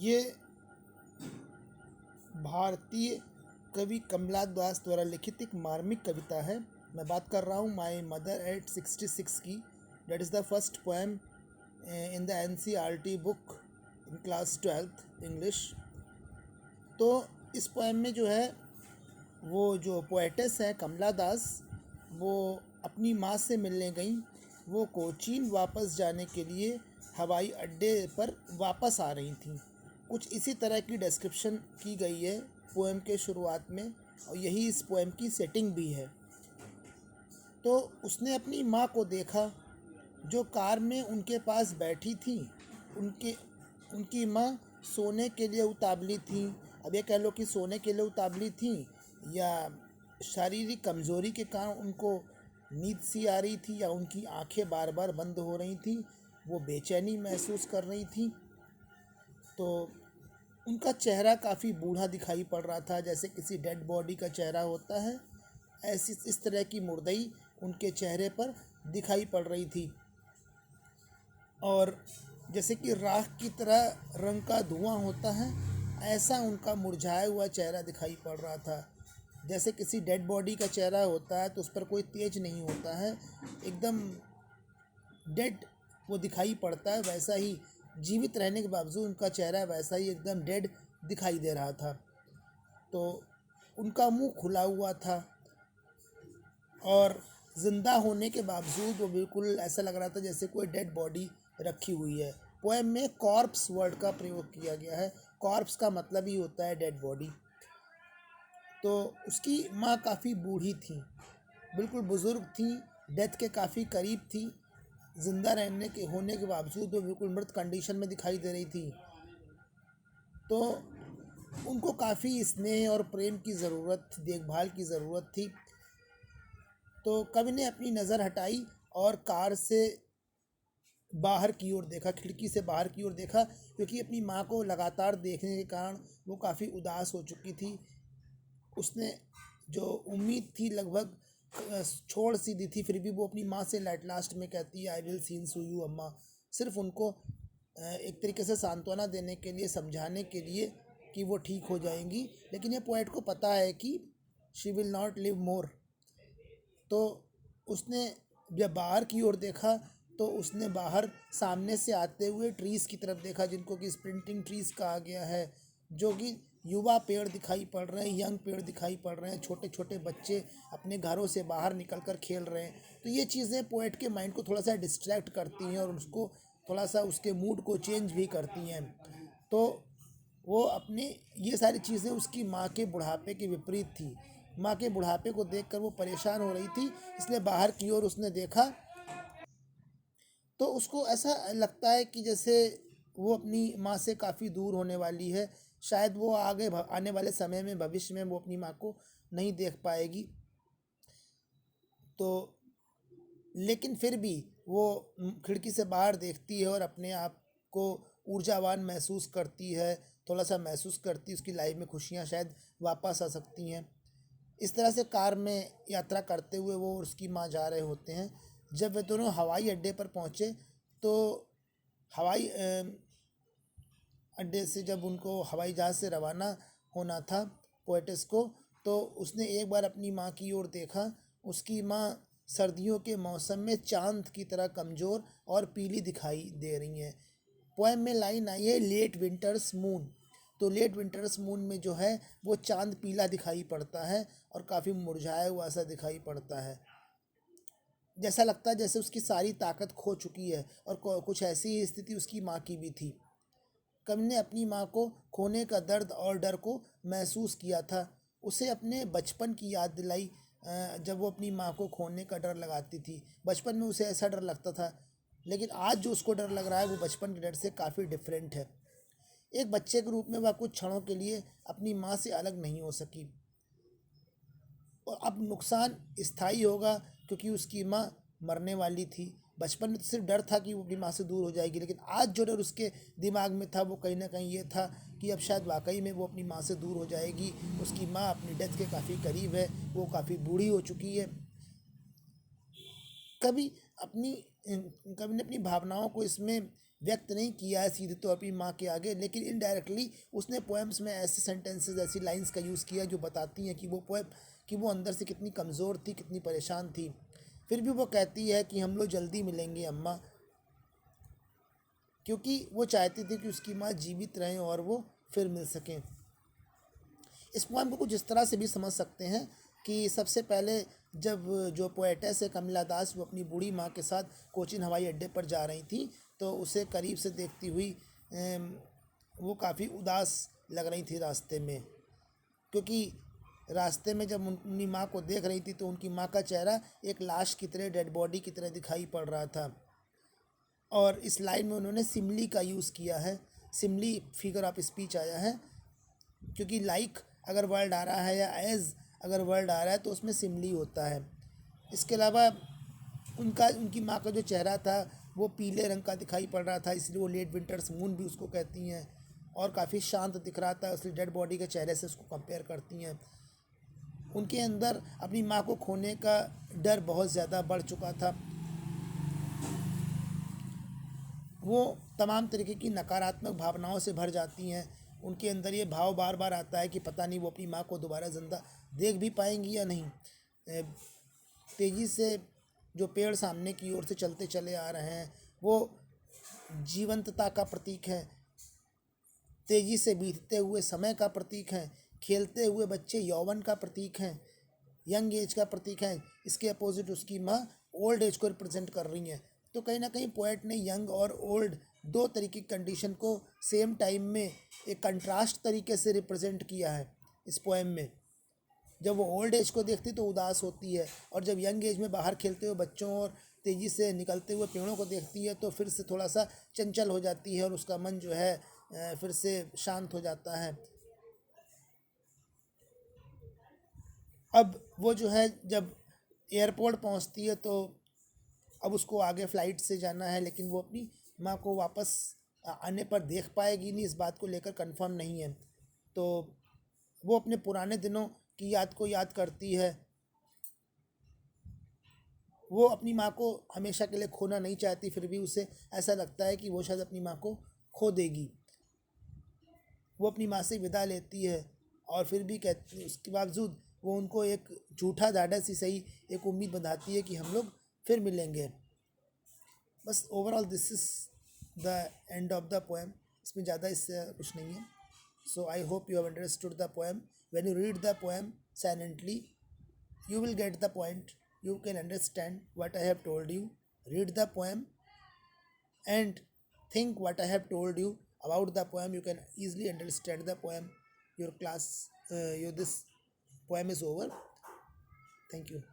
ये भारतीय कवि कमला दास द्वारा लिखित एक मार्मिक कविता है। मैं बात कर रहा हूँ माई मदर एट 66 की। That is the first poem in the NCERT book in class 12th English. तो इस पोएम में जो है वो जो पोएटेस है कमला दास, वो अपनी माँ से मिलने गई। वो कोचीन वापस जाने के लिए हवाई अड्डे पर वापस आ रही थी। कुछ इसी तरह की डिस्क्रिप्शन की गई है पोएम के शुरुआत में, और यही इस पोएम की सेटिंग भी है। तो उसने अपनी माँ को देखा जो कार में उनके पास बैठी थी। उनकी माँ सोने के लिए उतावली थी। अब ये कह लो कि सोने के लिए उतावली थी या शारीरिक कमज़ोरी के कारण उनको नींद सी आ रही थी, या उनकी आंखें बार बार बंद हो रही थी, वो बेचैनी महसूस कर रही थी। तो उनका चेहरा काफ़ी बूढ़ा दिखाई पड़ रहा था, जैसे किसी डेड बॉडी का चेहरा होता है, ऐसी इस तरह की मुर्दई उनके चेहरे पर दिखाई पड़ रही थी। और जैसे कि राख की तरह रंग का धुआं होता है, ऐसा उनका मुरझाया हुआ चेहरा दिखाई पड़ रहा था। जैसे किसी डेड बॉडी का चेहरा होता है तो उस पर कोई तेज नहीं होता है, एकदम डेड वो दिखाई पड़ता है, वैसा ही जीवित रहने के बावजूद उनका चेहरा वैसा ही एकदम डेड दिखाई दे रहा था। तो उनका मुंह खुला हुआ था और ज़िंदा होने के बावजूद वो बिल्कुल ऐसा लग रहा था जैसे कोई डेड बॉडी रखी हुई है। पोएम में कॉर्प्स वर्ड का प्रयोग किया गया है। कॉर्प्स का मतलब ही होता है डेड बॉडी। तो उसकी माँ काफ़ी बूढ़ी थी, बिल्कुल बुज़ुर्ग थी, डेथ के काफ़ी करीब थी। ज़िंदा रहने के होने के बावजूद वो बिल्कुल मृत कंडीशन में दिखाई दे रही थी। तो उनको काफ़ी स्नेह और प्रेम की ज़रूरत थी, देखभाल की ज़रूरत थी। तो कवि ने अपनी नज़र हटाई और कार से बाहर की ओर देखा, खिड़की से बाहर की ओर देखा, क्योंकि अपनी माँ को लगातार देखने के कारण वो काफ़ी उदास हो चुकी थी। उसने जो उम्मीद थी लगभग छोड़ सी दी थी, फिर भी वो अपनी माँ से लास्ट में कहती है I will seen sue you amma, सिर्फ उनको एक तरीके से सांत्वना देने के लिए, समझाने के लिए कि वो ठीक हो जाएंगी। लेकिन ये पोएट को पता है कि शी विल नॉट लिव मोर। तो उसने जब बाहर की ओर देखा तो उसने बाहर सामने से आते हुए ट्रीज़ की तरफ देखा, जिनको कि स्प्रिंटिंग ट्रीज़ कहा गया है, जो कि युवा पेड़ दिखाई पड़ रहे हैं, यंग पेड़ दिखाई पड़ रहे हैं, छोटे छोटे बच्चे अपने घरों से बाहर निकलकर खेल रहे हैं। तो ये चीज़ें पोएट के माइंड को थोड़ा सा डिस्ट्रैक्ट करती हैं और उसको थोड़ा सा उसके मूड को चेंज भी करती हैं। तो वो अपनी ये सारी चीज़ें उसकी माँ के बुढ़ापे के विपरीत थी। माँ के बुढ़ापे को देखकर वो परेशान हो रही थी, इसलिए बाहर की ओर उसने देखा तो उसको ऐसा लगता है कि जैसे वो अपनी माँ से काफ़ी दूर होने वाली है। शायद वो आगे आने वाले समय में, भविष्य में वो अपनी माँ को नहीं देख पाएगी। तो लेकिन फिर भी वो खिड़की से बाहर देखती है और अपने आप को ऊर्जावान महसूस करती है, थोड़ा सा महसूस करती है उसकी लाइफ में खुशियाँ शायद वापस आ सकती हैं। इस तरह से कार में यात्रा करते हुए वो और उसकी माँ जा रहे होते हैं। जब वे दोनों हवाई अड्डे पर पहुँचे तो हवाई अड्डे से जब उनको हवाई जहाज़ से रवाना होना था पोएटिस को, तो उसने एक बार अपनी माँ की ओर देखा। उसकी माँ सर्दियों के मौसम में चांद की तरह कमज़ोर और पीली दिखाई दे रही हैं। पोएम में लाइन आई है लेट विंटर्स मून। तो लेट विंटर्स मून में जो है वो चांद पीला दिखाई पड़ता है और काफ़ी मुरझाया हुआ सा दिखाई पड़ता है। जैसा लगता है जैसे उसकी सारी ताकत खो चुकी है, और कुछ ऐसी ही स्थिति उसकी माँ की भी थी। कवि ने अपनी माँ को खोने का दर्द और डर को महसूस किया था। उसे अपने बचपन की याद दिलाई, जब वो अपनी माँ को खोने का डर लगाती थी। बचपन में उसे ऐसा डर लगता था, लेकिन आज जो उसको डर लग रहा है वो बचपन के डर से काफ़ी डिफरेंट है। एक बच्चे के रूप में वह कुछ क्षणों के लिए अपनी माँ से अलग नहीं हो सकी, और अब नुकसान स्थायी होगा क्योंकि उसकी माँ मरने वाली थी। बचपन में तो सिर्फ डर था कि वो अपनी माँ से दूर हो जाएगी, लेकिन आज जो डर उसके दिमाग में था वो कहीं ना कहीं ये था कि अब शायद वाकई में वो अपनी माँ से दूर हो जाएगी। उसकी माँ अपनी डेथ के काफ़ी करीब है, वो काफ़ी बूढ़ी हो चुकी है। कभी अपनी कवि ने अपनी भावनाओं को इसमें व्यक्त नहीं किया है सीधे तौर पर माँ के आगे, लेकिन इनडायरेक्टली उसने पोएम्स में ऐसे सेंटेंसेस, ऐसी लाइंस का यूज़ किया जो बताती हैं कि वो अंदर से कितनी कमज़ोर थी, कितनी परेशान थी। फिर भी वो कहती है कि हम लोग जल्दी मिलेंगे अम्मा, क्योंकि वो चाहती थी कि उसकी माँ जीवित रहें और वो फिर मिल सकें। इस पोएम को कुछ इस तरह से भी समझ सकते हैं कि सबसे पहले जब जो पोएटेस है कमला दास, वो अपनी बूढ़ी माँ के साथ कोचीन हवाई अड्डे पर जा रही थी, तो उसे करीब से देखती हुई वो काफ़ी उदास लग रही थी रास्ते में, क्योंकि रास्ते में जब अपनी माँ को देख रही थी तो उनकी माँ का चेहरा एक लाश की तरह, डेड बॉडी की तरह दिखाई पड़ रहा था। और इस लाइन में उन्होंने सिमली का यूज़ किया है, सिमली फिगर ऑफ स्पीच आया है, क्योंकि लाइक अगर वर्ड आ रहा है या एज अगर वर्ड आ रहा है तो उसमें सिमली होता है। इसके अलावा उनकी माँ का जो चेहरा था वो पीले रंग का दिखाई पड़ रहा था, इसलिए वो लेट विंटर्स मून भी उसको कहती हैं, और काफ़ी शांत दिख रहा था, इसलिए डेड बॉडी के चेहरे से उसको कंपेयर करती हैं। उनके अंदर अपनी माँ को खोने का डर बहुत ज़्यादा बढ़ चुका था। वो तमाम तरीके की नकारात्मक भावनाओं से भर जाती हैं। उनके अंदर ये भाव बार बार आता है कि पता नहीं वो अपनी माँ को दोबारा ज़िंदा देख भी पाएंगी या नहीं। तेज़ी से जो पेड़ सामने की ओर से चलते चले आ रहे हैं वो जीवंतता का प्रतीक है, तेज़ी से बीतते हुए समय का प्रतीक है, खेलते हुए बच्चे यौवन का प्रतीक हैं, यंग एज का प्रतीक है। इसके अपोजिट उसकी माँ ओल्ड एज को रिप्रेजेंट कर रही हैं। तो कहीं ना कहीं पोएट ने यंग और ओल्ड दो तरीके की कंडीशन को सेम टाइम में एक कंट्रास्ट तरीके से रिप्रेजेंट किया है इस पोएम में। जब वो ओल्ड एज को देखती तो उदास होती है, और जब यंग एज में बाहर खेलते हुए बच्चों और तेज़ी से निकलते हुए पेड़ों को देखती है तो फिर से थोड़ा सा चंचल हो जाती है और उसका मन जो है फिर से शांत हो जाता है। अब वो जो है जब एयरपोर्ट पहुंचती है तो अब उसको आगे फ़्लाइट से जाना है, लेकिन वो अपनी माँ को वापस आने पर देख पाएगी नहीं, इस बात को लेकर कंफर्म नहीं है। तो वो अपने पुराने दिनों की याद को याद करती है। वो अपनी माँ को हमेशा के लिए खोना नहीं चाहती, फिर भी उसे ऐसा लगता है कि वो शायद अपनी माँ को खो देगी। वो अपनी माँ से विदा लेती है और फिर भी कहती, उसके बावजूद वो उनको एक झूठा ढाढ़स ही सही एक उम्मीद बंधाती है कि हम लोग फिर मिलेंगे। बस overall this is the end of the poem. इसमें ज़्यादा इससे कुछ नहीं है। So I hope you have understood the poem. When you read the poem silently you will get the point, you can understand what I have told you. Read the poem and think what I have told you about the poem. You can easily understand the poem. Your class, this poem is over. Thank you.